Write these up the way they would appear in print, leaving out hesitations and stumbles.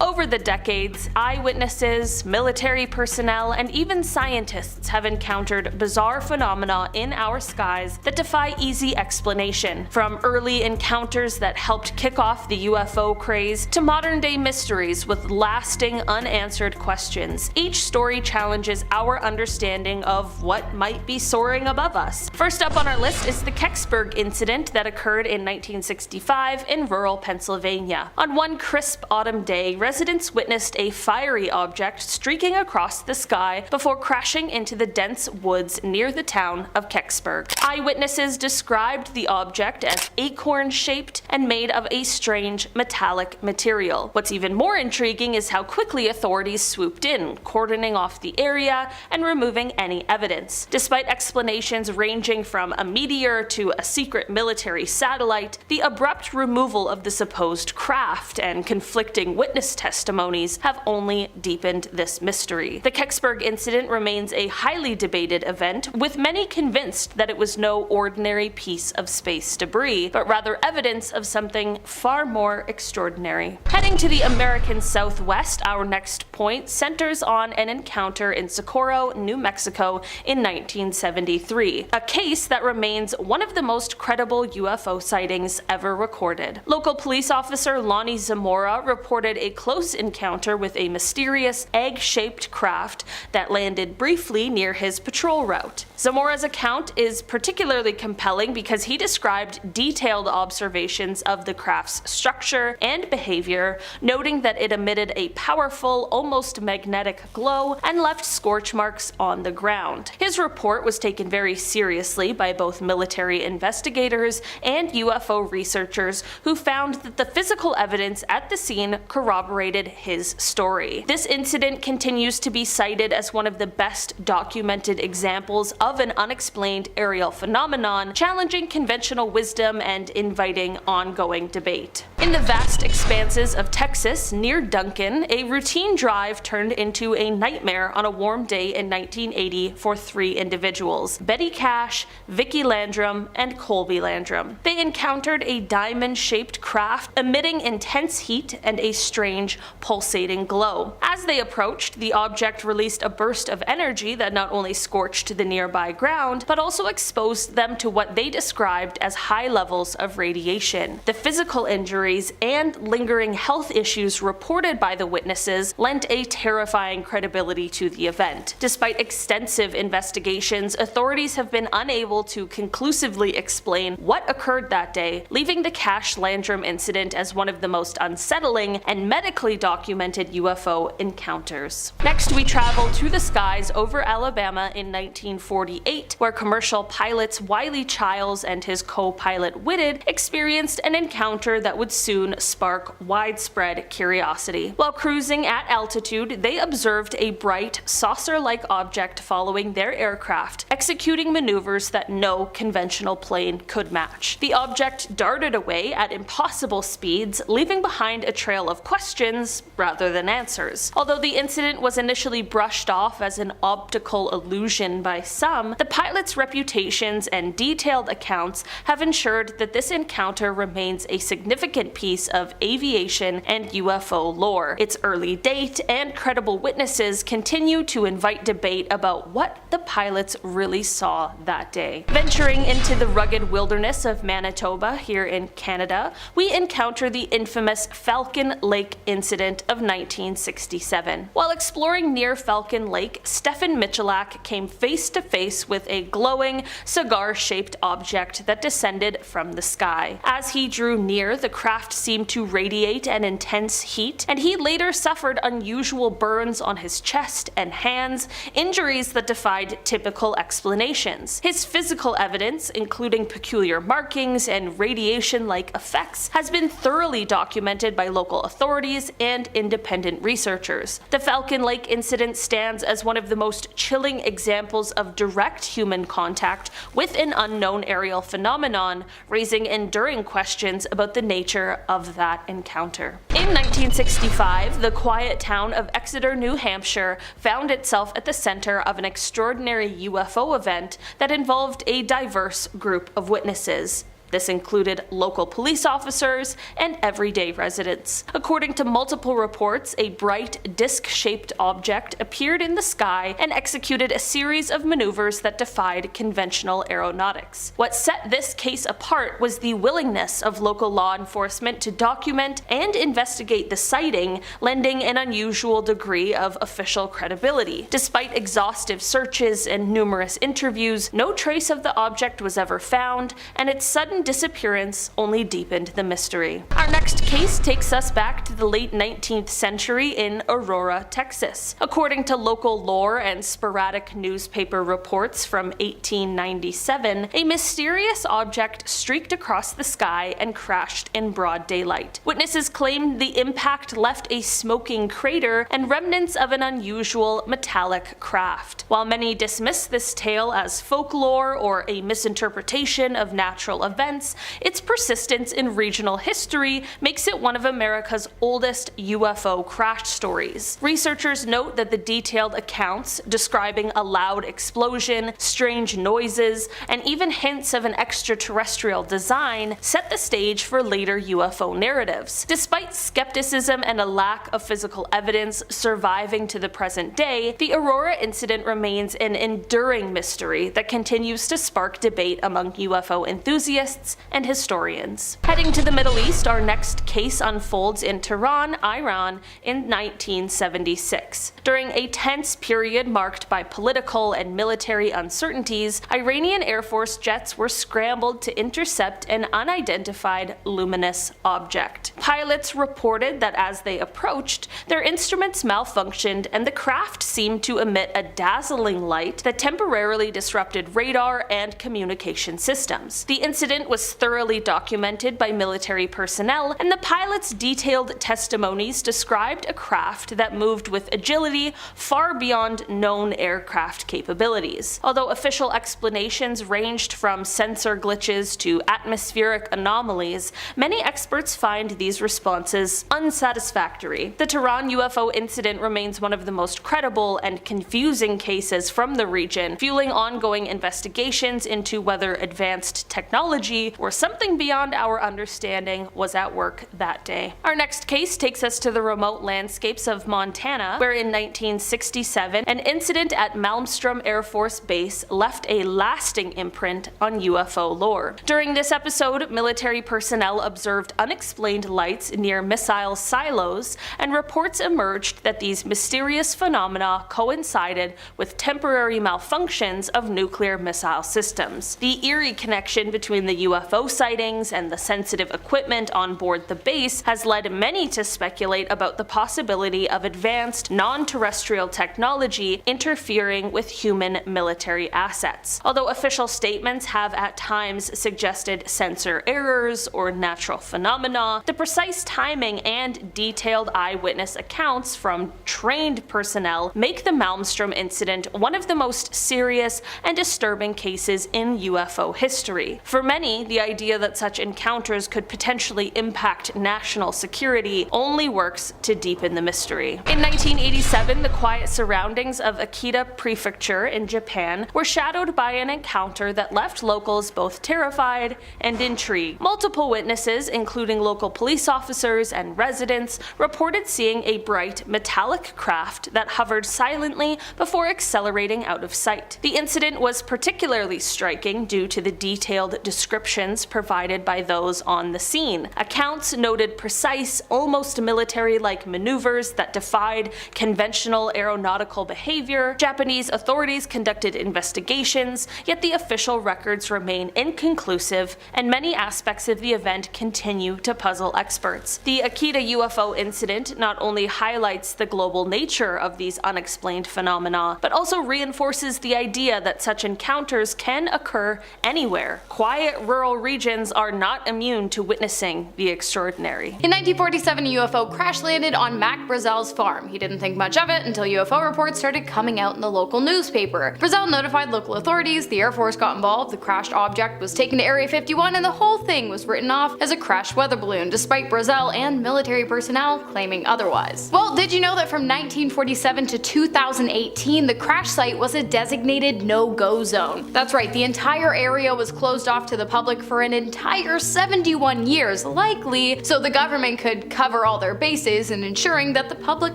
Over the decades, eyewitnesses, military personnel, and even scientists have encountered bizarre phenomena in our skies that defy easy explanation. From early encounters that helped kick off the UFO craze to modern-day mysteries with lasting unanswered questions, each story challenges our understanding of what might be soaring above us. First up on our list is the Kecksburg Incident that occurred in 1965 in rural Pennsylvania. On one crisp autumn day, residents witnessed a fiery object streaking across the sky before crashing into the dense woods near the town of Kecksburg. Eyewitnesses described the object as acorn-shaped and made of a strange metallic material. What's even more intriguing is how quickly authorities swooped in, cordoning off the area and removing any evidence. Despite explanations ranging from a meteor to a secret military satellite, the abrupt removal of the supposed craft and conflicting witness testimonies have only deepened this mystery. The Kecksburg incident remains a highly debated event, with many convinced that it was no ordinary piece of space debris, but rather evidence of something far more extraordinary. Heading to the American Southwest, our next point centers on an encounter in Socorro, New Mexico in 1973, a case that remains one of the most credible UFO sightings ever recorded. Local police officer Lonnie Zamora reported a close encounter with a mysterious egg-shaped craft that landed briefly near his patrol route. Zamora's account is particularly compelling because he described detailed observations of the craft's structure and behavior, noting that it emitted a powerful, almost magnetic glow and left scorch marks on the ground. His report was taken very seriously by both military investigators and UFO researchers, who found that the physical evidence at the scene corroborated his story. This incident continues to be cited as one of the best documented examples of an unexplained aerial phenomenon, challenging conventional wisdom and inviting ongoing debate. In the vast expanses of Texas near Duncan, a routine drive turned into a nightmare on a warm day in 1980 for three individuals: Betty Cash, Vicki Landrum, and Colby Landrum. They encountered a diamond-shaped craft emitting intense heat and a strange pulsating glow. As they approached, the object released a burst of energy that not only scorched the nearby ground, but also exposed them to what they described as high levels of radiation. The physical injuries and lingering health issues reported by the witnesses lent a terrifying credibility to the event. Despite extensive investigations, authorities have been unable to conclusively explain what occurred that day, leaving the Cash-Landram incident as one of the most unsettling and medically documented UFO encounters. Next, we travel to the skies over Alabama in 1948, where commercial pilots Wiley Childs and his co-pilot Whitted experienced an encounter that would soon spark widespread curiosity. While cruising at altitude, they observed a bright, saucer-like object following their aircraft, executing maneuvers that no conventional plane could match. The object darted away at impossible speeds, leaving behind a trail of questions rather than answers. Although the incident was initially brushed off as an optical illusion by some, the pilot's reputations and detailed accounts have ensured that this encounter remains a significant piece of aviation and UFO lore. Its early date and credible witnesses continue to invite debate about what the pilots really saw that day. Venturing into the rugged wilderness of Manitoba here in Canada, we encounter the infamous Falcon Lake incident of 1967. While exploring near Falcon Lake, Stephen Michalak came face to face with a glowing, cigar-shaped object that descended from the sky. As he drew near, the craft seemed to radiate an intense heat, and he later suffered unusual burns on his chest and hands, injuries that defied typical explanations. His physical evidence, including peculiar markings and radiation-like effects, has been thoroughly documented by local authorities and independent researchers. The Falcon Lake incident stands as one of the most chilling examples of direct human contact with an unknown aerial phenomenon, raising enduring questions about the nature of that encounter. In 1965, the quiet town of Exeter, New Hampshire found itself at the center of an extraordinary UFO event that involved a diverse group of witnesses. This included local police officers and everyday residents. According to multiple reports, a bright, disc-shaped object appeared in the sky and executed a series of maneuvers that defied conventional aeronautics. What set this case apart was the willingness of local law enforcement to document and investigate the sighting, lending an unusual degree of official credibility. Despite exhaustive searches and numerous interviews, no trace of the object was ever found, and its sudden disappearance only deepened the mystery. Our next case takes us back to the late 19th century in Aurora, Texas. According to local lore and sporadic newspaper reports from 1897, a mysterious object streaked across the sky and crashed in broad daylight. Witnesses claimed the impact left a smoking crater and remnants of an unusual metallic craft. While many dismiss this tale as folklore or a misinterpretation of natural events, its persistence in regional history makes it one of America's oldest UFO crash stories. Researchers note that the detailed accounts describing a loud explosion, strange noises, and even hints of an extraterrestrial design set the stage for later UFO narratives. Despite skepticism and a lack of physical evidence surviving to the present day, the Aurora incident remains an enduring mystery that continues to spark debate among UFO enthusiasts and historians. Heading to the Middle East, our next case unfolds in Tehran, Iran in 1976. During a tense period marked by political and military uncertainties, Iranian Air Force jets were scrambled to intercept an unidentified luminous object. Pilots reported that as they approached, their instruments malfunctioned and the craft seemed to emit a dazzling light that temporarily disrupted radar and communication systems. The incident was thoroughly documented by military personnel, and the pilots' detailed testimonies described a craft that moved with agility far beyond known aircraft capabilities. Although official explanations ranged from sensor glitches to atmospheric anomalies, many experts find these responses unsatisfactory. The Tehran UFO incident remains one of the most credible and confusing cases from the region, fueling ongoing investigations into whether advanced technology or something beyond our understanding was at work that day. Our next case takes us to the remote landscapes of Montana, where in 1967, an incident at Malmstrom Air Force Base left a lasting imprint on UFO lore. During this episode, military personnel observed unexplained lights near missile silos, and reports emerged that these mysterious phenomena coincided with temporary malfunctions of nuclear missile systems. The eerie connection between the UFO sightings and the sensitive equipment on board the base has led many to speculate about the possibility of advanced non-terrestrial technology interfering with human military assets. Although official statements have at times suggested sensor errors or natural phenomena, the precise timing and detailed eyewitness accounts from trained personnel make the Malmstrom incident one of the most serious and disturbing cases in UFO history. For many, the idea that such encounters could potentially impact national security only works to deepen the mystery. In 1987, the quiet surroundings of Akita Prefecture in Japan were shadowed by an encounter that left locals both terrified and intrigued. Multiple witnesses, including local police officers and residents, reported seeing a bright metallic craft that hovered silently before accelerating out of sight. The incident was particularly striking due to the detailed descriptions provided by those on the scene. Accounts noted precise, almost military-like maneuvers that defied conventional aeronautical behavior. Japanese authorities conducted investigations, yet the official records remain inconclusive, and many aspects of the event continue to puzzle experts. The Akita UFO incident not only highlights the global nature of these unexplained phenomena, but also reinforces the idea that such encounters can occur anywhere. Quiet rural regions are not immune to witnessing the extraordinary. In 1947, a UFO crash landed on Mac Brazel's farm. He didn't think much of it until UFO reports started coming out in the local newspaper. Brazel notified local authorities, the Air Force got involved, the crashed object was taken to Area 51, and the whole thing was written off as a crashed weather balloon, despite Brazel and military personnel claiming otherwise. Well, did you know that from 1947 to 2018, the crash site was a designated no-go zone? That's right, the entire area was closed off to the public for an entire 71 years, likely so the government could cover all their bases and ensuring that the public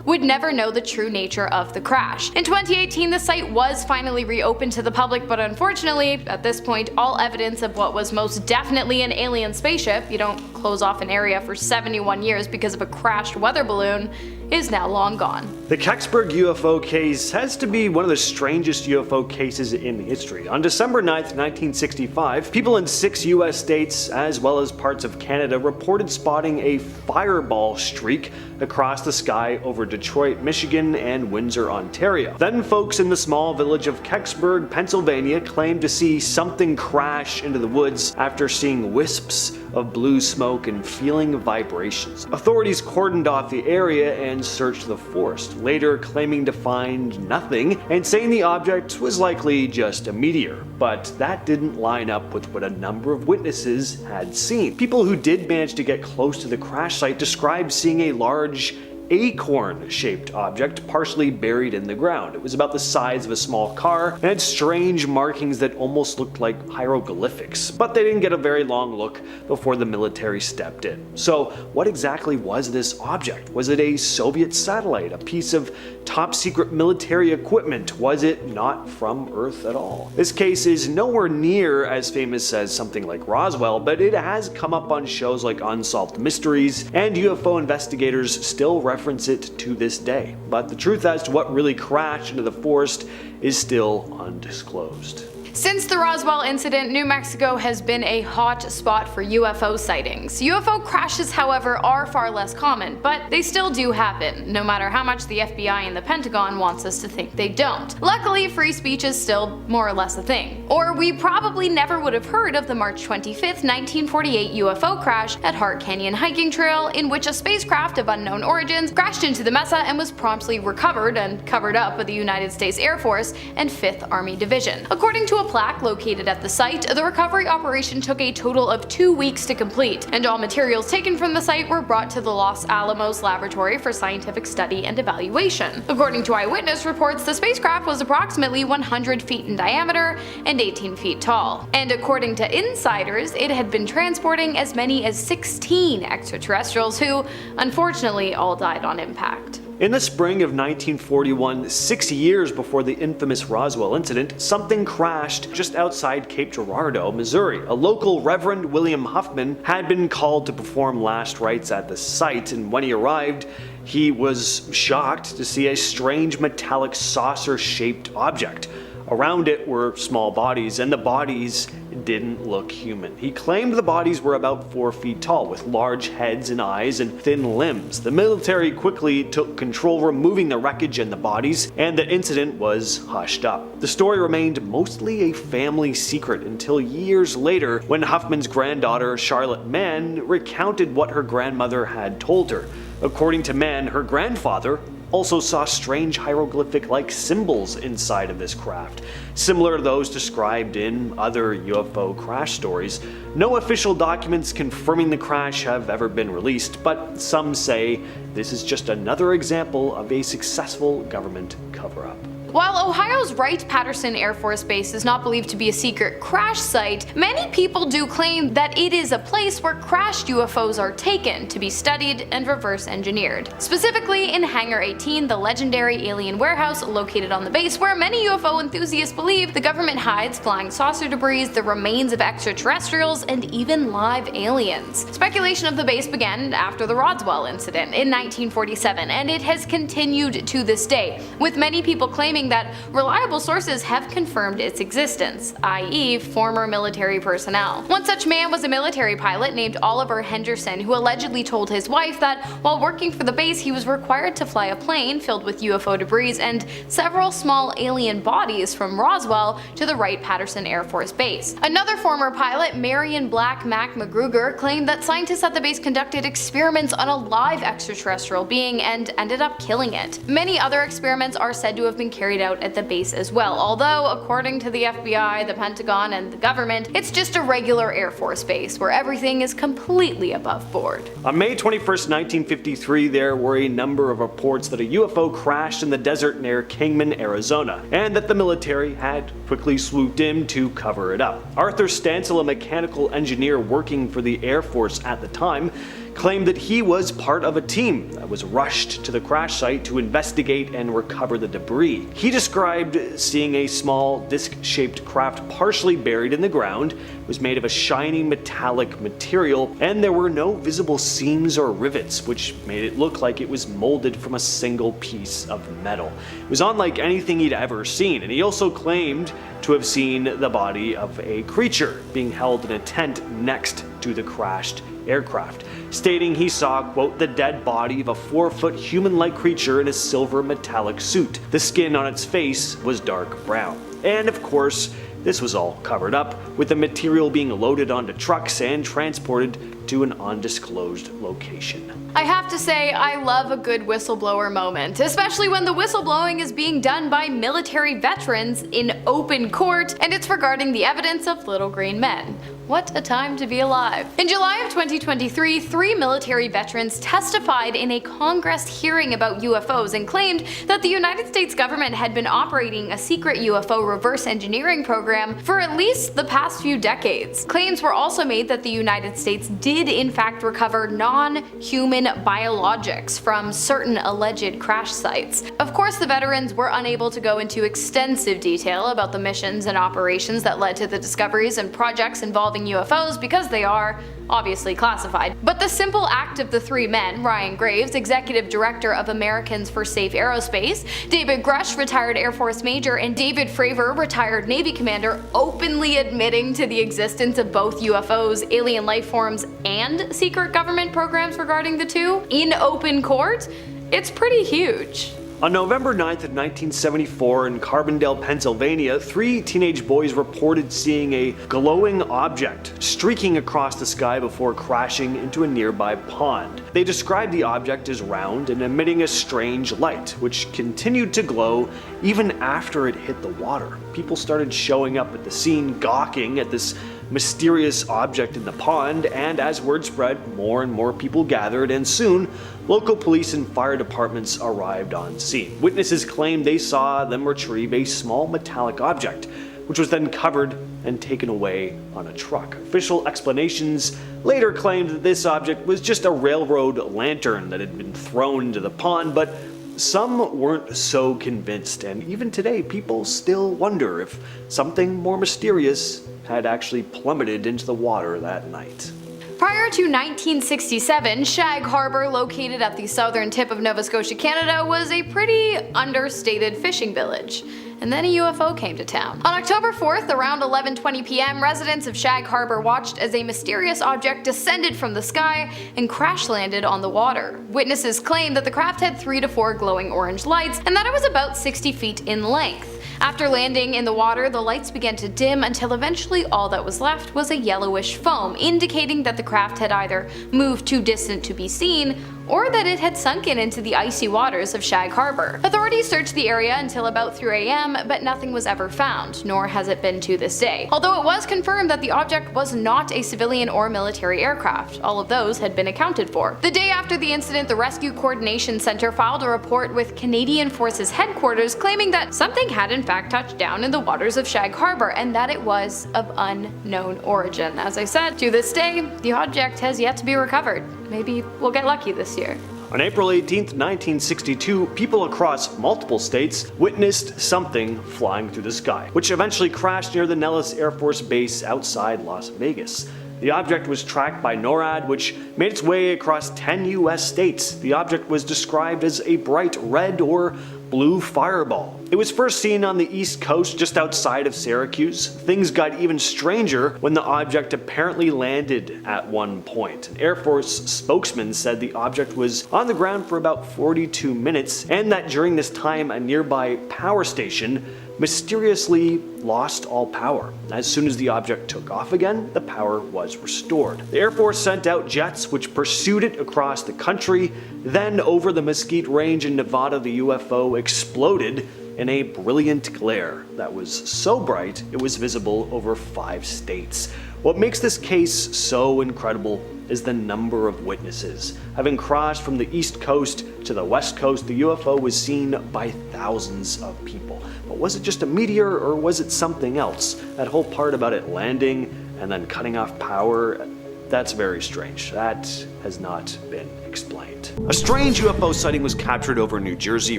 would never know the true nature of the crash. In 2018, the site was finally reopened to the public, but unfortunately, at this point, all evidence of what was most definitely an alien spaceship — you don't close off an area for 71 years because of a crashed weather balloon — is now long gone. The Kecksburg UFO case has to be one of the strangest UFO cases in history. On December 9th, 1965, people in 6 US states, as well as parts of Canada, reported spotting a fireball streak across the sky over Detroit, Michigan, and Windsor, Ontario. Then folks in the small village of Kecksburg, Pennsylvania, claimed to see something crash into the woods after seeing wisps of blue smoke and feeling vibrations. Authorities cordoned off the area and searched the forest, later claiming to find nothing and saying the object was likely just a meteor. But that didn't line up with what a number of witnesses had seen. People who did manage to get close to the crash site described seeing a large acorn-shaped object partially buried in the ground. It was about the size of a small car and had strange markings that almost looked like hieroglyphics, but they didn't get a very long look before the military stepped in. So what exactly was this object? Was it a Soviet satellite, a piece of top-secret military equipment? Was it not from Earth at all? This case is nowhere near as famous as something like Roswell, but it has come up on shows like Unsolved Mysteries, and UFO investigators still reference it to this day. But the truth as to what really crashed into the forest is still undisclosed. Since the Roswell incident, New Mexico has been a hot spot for UFO sightings. UFO crashes, however, are far less common, but they still do happen, no matter how much the FBI and the Pentagon wants us to think they don't. Luckily, free speech is still more or less a thing. Or we probably never would have heard of the March 25th, 1948 UFO crash at Hart Canyon hiking trail, in which a spacecraft of unknown origins crashed into the mesa and was promptly recovered and covered up by the United States Air Force and 5th Army Division. According to a plaque located at the site, the recovery operation took a total of 2 weeks to complete, and all materials taken from the site were brought to the Los Alamos Laboratory for scientific study and evaluation. According to eyewitness reports, the spacecraft was approximately 100 feet in diameter and 18 feet tall, and according to insiders, it had been transporting as many as 16 extraterrestrials who, unfortunately, all died on impact. In the spring of 1941, 6 years before the infamous Roswell incident, something crashed just outside Cape Girardeau, Missouri. A local Reverend William Huffman had been called to perform last rites at the site, and when he arrived, he was shocked to see a strange metallic saucer-shaped object. Around it were small bodies, and the bodies didn't look human. He claimed the bodies were about 4 feet tall, with large heads and eyes and thin limbs. The military quickly took control, removing the wreckage and the bodies, and the incident was hushed up. The story remained mostly a family secret until years later, when Huffman's granddaughter, Charlotte Mann, recounted what her grandmother had told her. According to Mann, her grandfather also saw strange hieroglyphic-like symbols inside of this craft, similar to those described in other UFO crash stories. No official documents confirming the crash have ever been released, but some say this is just another example of a successful government cover-up. While Ohio's Wright-Patterson Air Force Base is not believed to be a secret crash site, many people do claim that it is a place where crashed UFOs are taken to be studied and reverse engineered. Specifically in Hangar 18, the legendary alien warehouse located on the base, where many UFO enthusiasts believe the government hides flying saucer debris, the remains of extraterrestrials, and even live aliens. Speculation of the base began after the Roswell incident in 1947, and it has continued to this day, with many people claiming that reliable sources have confirmed its existence, i.e. former military personnel. One such man was a military pilot named Oliver Henderson, who allegedly told his wife that while working for the base he was required to fly a plane filled with UFO debris and several small alien bodies from Roswell to the Wright-Patterson Air Force Base. Another former pilot, Marion Black Mac McGruger, claimed that scientists at the base conducted experiments on a live extraterrestrial being and ended up killing it. Many other experiments are said to have been carried carried out at the base as well, although according to the FBI, the Pentagon, and the government, it's just a regular Air Force base where everything is completely above board. On May 21st, 1953, there were a number of reports that a UFO crashed in the desert near Kingman, Arizona, and that the military had quickly swooped in to cover it up. Arthur Stansel, a mechanical engineer working for the Air Force at the time, claimed that he was part of a team that was rushed to the crash site to investigate and recover the debris. He described seeing a small disc-shaped craft partially buried in the ground. It was made of a shiny metallic material, and there were no visible seams or rivets, which made it look like it was molded from a single piece of metal. It was unlike anything he'd ever seen, and he also claimed to have seen the body of a creature being held in a tent next to the crashed aircraft, stating he saw, quote, the dead body of a 4-foot human-like creature in a silver metallic suit. The skin on its face was dark brown. And of course, this was all covered up, with the material being loaded onto trucks and transported to an undisclosed location. I have to say, I love a good whistleblower moment, especially when the whistleblowing is being done by military veterans in open court, and it's regarding the evidence of little green men. What a time to be alive. In July of 2023, 3 military veterans testified in a Congress hearing about UFOs and claimed that the United States government had been operating a secret UFO reverse engineering program for at least the past few decades. Claims were also made that the United States did in fact recover non-human biologics from certain alleged crash sites. Of course, the veterans were unable to go into extensive detail about the missions and operations that led to the discoveries and projects involving UFOs because they are obviously classified. But the simple act of the 3 men, Ryan Graves, Executive Director of Americans for Safe Aerospace, David Grush, retired Air Force Major, and David Fravor, retired Navy Commander, openly admitting to the existence of both UFOs, alien life forms, and secret government programs regarding the two in open court, it's pretty huge. On November 9th of 1974 in Carbondale, Pennsylvania, 3 teenage boys reported seeing a glowing object streaking across the sky before crashing into a nearby pond. They described the object as round and emitting a strange light, which continued to glow even after it hit the water. People started showing up at the scene, gawking at this mysterious object in the pond, and as word spread, more and more people gathered, and soon local police and fire departments arrived on scene. Witnesses claimed they saw them retrieve a small metallic object, which was then covered and taken away on a truck. Official explanations later claimed that this object was just a railroad lantern that had been thrown into the pond, but some weren't so convinced, and even today people still wonder if something more mysterious had actually plummeted into the water that night. Prior to 1967, Shag Harbor, located at the southern tip of Nova Scotia, Canada, was a pretty understated fishing village. And then a UFO came to town. On October 4th, around 11:20 p.m., residents of Shag Harbor watched as a mysterious object descended from the sky and crash-landed on the water. Witnesses claimed that the craft had 3 to 4 glowing orange lights and that it was about 60 feet in length. After landing in the water, the lights began to dim until eventually all that was left was a yellowish foam, indicating that the craft had either moved too distant to be seen or that it had sunken into the icy waters of Shag Harbor. Authorities searched the area until about 3 a.m., but nothing was ever found, nor has it been to this day. Although it was confirmed that the object was not a civilian or military aircraft, all of those had been accounted for. The day after the incident, the Rescue Coordination Center filed a report with Canadian Forces headquarters claiming that something had in fact touched down in the waters of Shag Harbor and that it was of unknown origin. As I said, to this day, the object has yet to be recovered. Maybe we'll get lucky this year. On April 18, 1962, people across multiple states witnessed something flying through the sky, which eventually crashed near the Nellis Air Force Base outside Las Vegas. The object was tracked by NORAD, which made its way across 10 US states. The object was described as a bright red or blue fireball. It was first seen on the East Coast just outside of Syracuse. Things got even stranger when the object apparently landed at one point. An Air Force spokesman said the object was on the ground for about 42 minutes and that during this time a nearby power station mysteriously lost all power. As soon as the object took off again, the power was restored. The Air Force sent out jets which pursued it across the country. Then over the Mesquite Range in Nevada, the UFO exploded in a brilliant glare that was so bright it was visible over 5 states. What makes this case so incredible is the number of witnesses. Having crossed from the East Coast to the West Coast, the UFO was seen by thousands of people. But was it just a meteor or was it something else? That whole part about it landing and then cutting off power, that's very strange. That has not been explained. A strange UFO sighting was captured over New Jersey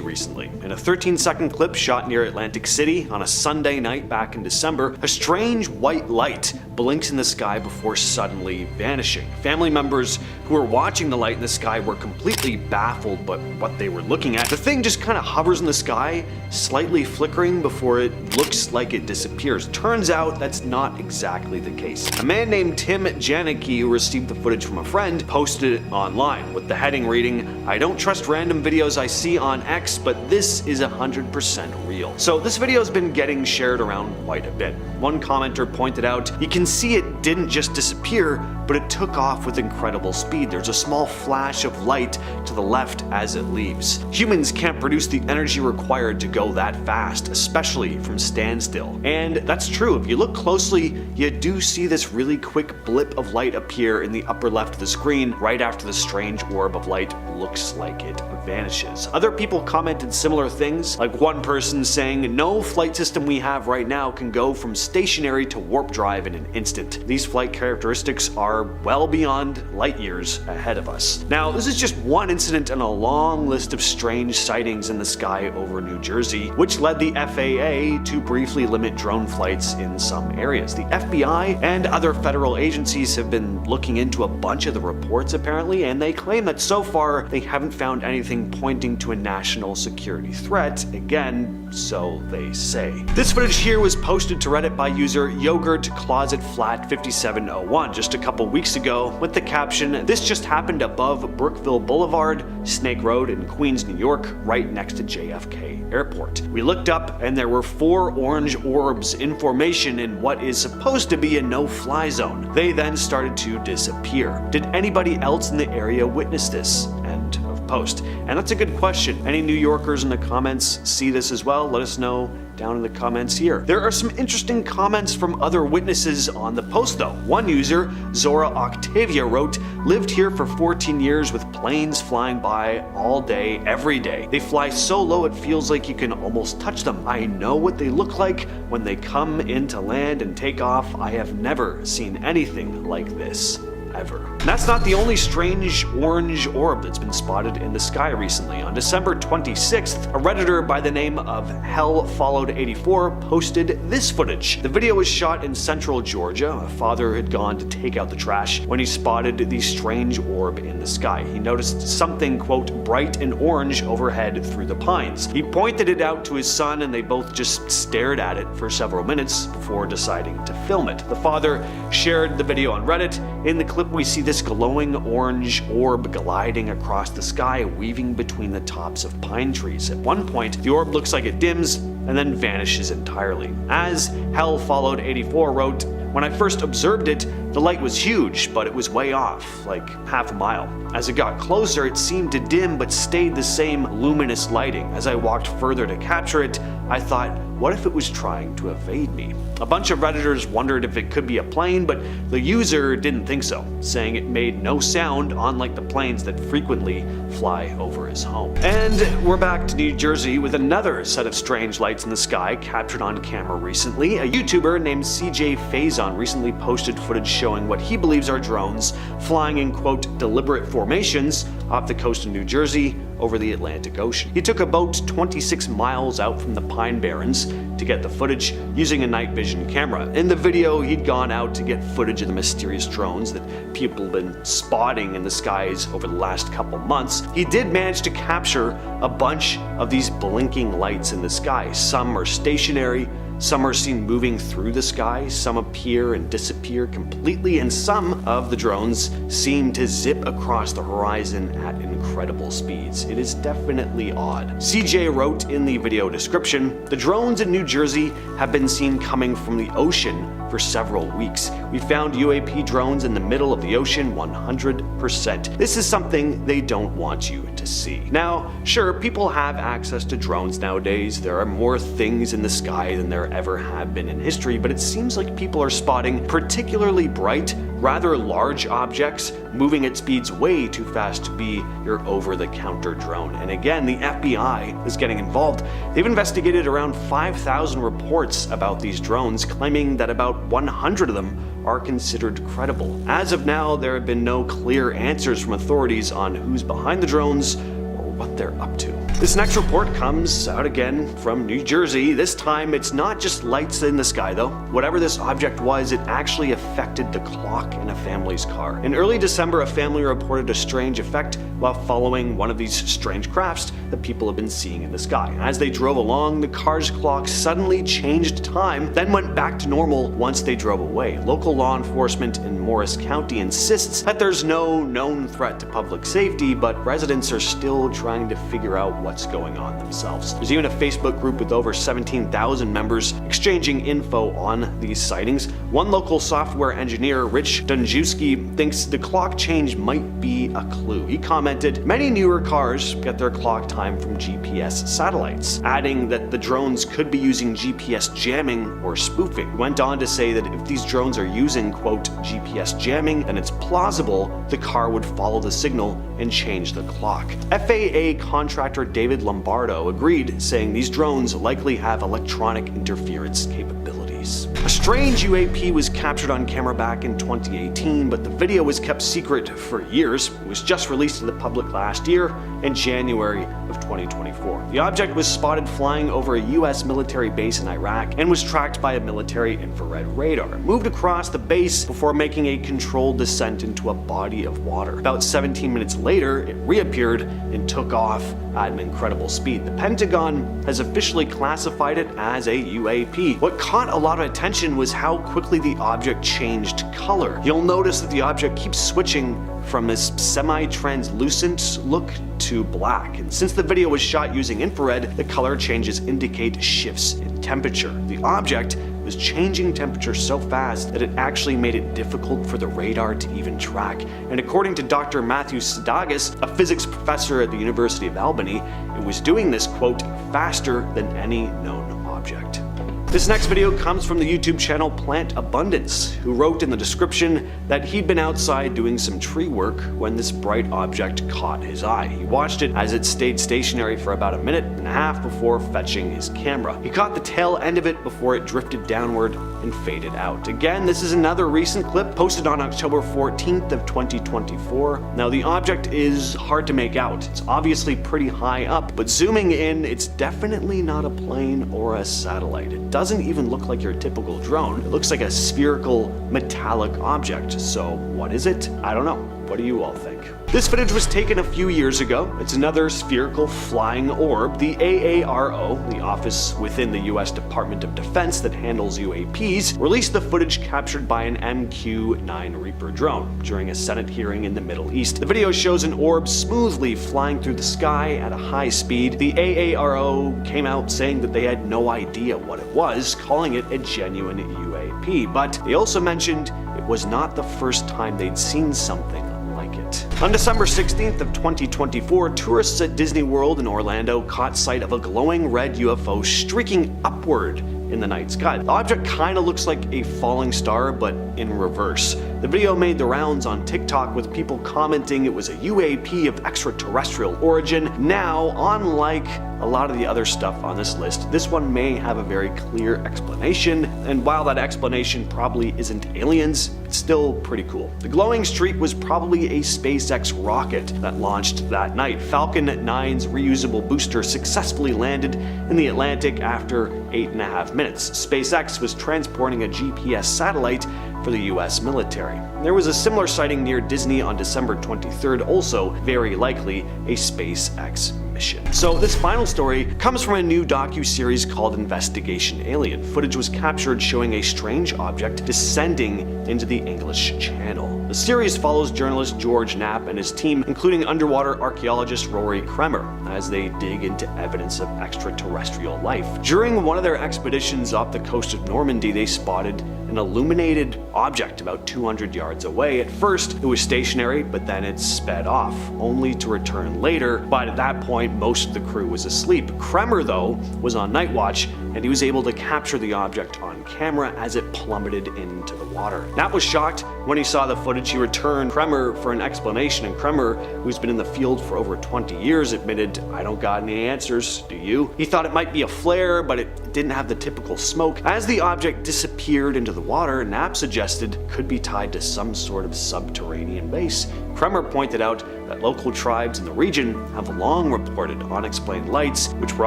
recently. In a 13-second clip shot near Atlantic City on a Sunday night back in December, a strange white light blinks in the sky before suddenly vanishing. Family members who were watching the light in the sky were completely baffled by what they were looking at. The thing just kind of hovers in the sky, slightly flickering before it looks like it disappears. Turns out that's not exactly the case. A man named Tim Janicki, who received the footage from a friend, posted it online with the heading reading, "I don't trust random videos I see on X, but this is 100% real." So this video has been getting shared around quite a bit. One commenter pointed out, "You can see it didn't just disappear, but it took off with incredible speed. There's a small flash of light to the left as it leaves. Humans can't produce the energy required to go that fast, especially from standstill." And that's true. If you look closely, you do see this really quick blip of light appear in the upper left of the screen right after the strange orb of light looks like it vanishes. Other people commented similar things, like one person saying, "No flight system we have right now can go from stationary to warp drive in an instant. These flight characteristics are well beyond light years ahead of us." Now, this is just one incident in a long list of strange sightings in the sky over New Jersey, which led the FAA to briefly limit drone flights in some areas. The FBI and other federal agencies have been looking into a bunch of the reports apparently, and they claim that so far they haven't found anything pointing to a national security threat. Again, so they say. This footage here was posted to Reddit by user Yogurt Closet Flat 5701 just a couple weeks ago with the caption, "This just happened above Brookville Boulevard, Snake Road in Queens, New York, right next to JFK Airport. We looked up and there were 4 orange orbs in formation in what is supposed to be a no-fly zone. They then started to disappear. Did anybody else in the area witness this?" End of post. And that's a good question. Any New Yorkers in the comments see this as well? Let us know down in the comments here. There are some interesting comments from other witnesses on the post though. One user, Zora Octavia, wrote, "Lived here for 14 years with planes flying by all day, every day. They fly so low it feels like you can almost touch them. I know what they look like when they come in to land and take off. I have never seen anything like this. Ever." And that's not the only strange orange orb that's been spotted in the sky recently. On December 26th, a Redditor by the name of Hell-Followed-84 posted this footage. The video was shot in central Georgia. A father had gone to take out the trash when he spotted the strange orb in the sky. He noticed something, quote, "bright and orange overhead through the pines." He pointed it out to his son and they both just stared at it for several minutes before deciding to film it. The father shared the video on Reddit. In the clip we see this glowing orange orb gliding across the sky, weaving between the tops of pine trees. At one point, the orb looks like it dims and then vanishes entirely. As Hell-Followed-84 wrote, "When I first observed it, the light was huge, but it was way off, like half a mile. As it got closer, it seemed to dim but stayed the same luminous lighting. As I walked further to capture it, I thought, what if it was trying to evade me?" A bunch of Redditors wondered if it could be a plane, but the user didn't think so, saying it made no sound, unlike the planes that frequently fly over his home. And we're back to New Jersey with another set of strange lights in the sky captured on camera recently. A YouTuber named CJ Faison recently posted footage showing what he believes are drones flying in, quote, "deliberate formations" off the coast of New Jersey over the Atlantic Ocean. He took a boat 26 miles out from the Pine Barrens to get the footage using a night vision camera. In the video, he'd gone out to get footage of the mysterious drones that people have been spotting in the skies over the last couple months. He did manage to capture a bunch of these blinking lights in the sky. Some are stationary, Some are seen moving through the sky, some appear and disappear completely, and some of the drones seem to zip across the horizon at incredible speeds. It is definitely odd. CJ wrote in the video description, "The drones in New Jersey have been seen coming from the ocean for several weeks. We found UAP drones in the middle of the ocean 100%. This is something they don't want you to see." Now, sure, people have access to drones nowadays. There are more things in the sky than there ever have been in history, but it seems like people are spotting particularly bright, rather large objects moving at speeds way too fast to be your over-the-counter drone. And again, the FBI is getting involved. They've investigated around 5,000 reports about these drones, claiming that about 100 of them are considered credible. As of now, there have been no clear answers from authorities on who's behind the drones or what they're up to. This next report comes out again from New Jersey. This time it's not just lights in the sky though. Whatever this object was, it actually affected the clock in a family's car. In early December, a family reported a strange effect while following one of these strange crafts that people have been seeing in the sky. As they drove along, the car's clock suddenly changed time, then went back to normal once they drove away. Local law enforcement in Morris County insists that there's no known threat to public safety, but residents are still trying to figure out what's going on themselves. There's even a Facebook group with over 17,000 members exchanging info on these sightings. One local software engineer, Rich Dunjewski, thinks the clock change might be a clue. He commented, "Many newer cars get their clock time from GPS satellites," adding that the drones could be using GPS jamming or spoofing. He went on to say that if these drones are using, quote, GPS jamming, then it's plausible the car would follow the signal and change the clock. FAA contractor David Lombardo agreed, saying these drones likely have electronic interference capabilities. A strange UAP was captured on camera back in 2018, but the video was kept secret for years. It was just released to the public last year in January of 2024. The object was spotted flying over a US military base in Iraq and was tracked by a military infrared radar. It moved across the base before making a controlled descent into a body of water. About 17 minutes later, it reappeared and took off at an incredible speed. The Pentagon has officially classified it as a UAP. What caught a lot of attention was how quickly the object changed color. You'll notice that the object keeps switching from this semi-translucent look to black. And since the video was shot using infrared, the color changes indicate shifts in temperature. The object was changing temperature so fast that it actually made it difficult for the radar to even track. And according to Dr. Matthew Sadagas, a physics professor at the University of Albany, it was doing this, quote, faster than any known object. This next video comes from the YouTube channel Plant Abundance, who wrote in the description that he'd been outside doing some tree work when this bright object caught his eye. He watched it as it stayed stationary for about a minute and a half before fetching his camera. He caught the tail end of it before it drifted downward and faded out. Again, this is another recent clip posted on October 14th of 2024. Now the object is hard to make out. It's obviously pretty high up, but zooming in, it's definitely not a plane or a satellite. It doesn't even look like your typical drone. It looks like a spherical metallic object. So what is it? I don't know. What do you all think? This footage was taken a few years ago. It's another spherical flying orb. The AARO, the office within the US Department of Defense that handles UAPs, released the footage captured by an MQ-9 Reaper drone during a Senate hearing in the Middle East. The video shows an orb smoothly flying through the sky at a high speed. The AARO came out saying that they had no idea what it was, calling it a genuine UAP, but they also mentioned it was not the first time they'd seen something like it. On December 16th of 2024, tourists at Disney World in Orlando caught sight of a glowing red UFO streaking upward in the night sky. The object kinda looks like a falling star, but in reverse. The video made the rounds on TikTok with people commenting it was a UAP of extraterrestrial origin. Now, unlike a lot of the other stuff on this list, this one may have a very clear explanation, and while that explanation probably isn't aliens, it's still pretty cool. The glowing streak was probably a SpaceX rocket that launched that night. Falcon 9's reusable booster successfully landed in the Atlantic after 8.5 minutes. SpaceX was transporting a GPS satellite for the US military. There was a similar sighting near Disney on December 23rd, also very likely a SpaceX mission. So this final story comes from a new docu-series called Investigation Alien. Footage was captured showing a strange object descending into the English Channel. The series follows journalist George Knapp and his team, including underwater archaeologist Rory Kremer, as they dig into evidence of extraterrestrial life. During one of their expeditions off the coast of Normandy, they spotted an illuminated object about 200 yards away. At first, it was stationary, but then it sped off, only to return later. But at that point, most of the crew was asleep. Kremer, though, was on night watch, and he was able to capture the object on camera as it plummeted into the water. Knapp was shocked when he saw the footage. He returned Kremer for an explanation, and Kremer, who's been in the field for over 20 years, admitted, "I don't got any answers, do you?" He thought it might be a flare, but it didn't have the typical smoke. As the object disappeared into the water, Knapp suggested it could be tied to some sort of subterranean base. Kremer pointed out that local tribes in the region have long reported unexplained lights, which were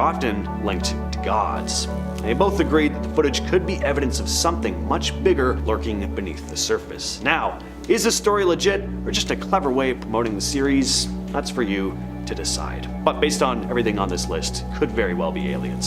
often linked to gods. They both agreed that the footage could be evidence of something much bigger lurking beneath the surface. Now, is this story legit or just a clever way of promoting the series? That's for you to decide. But based on everything on this list, could very well be aliens.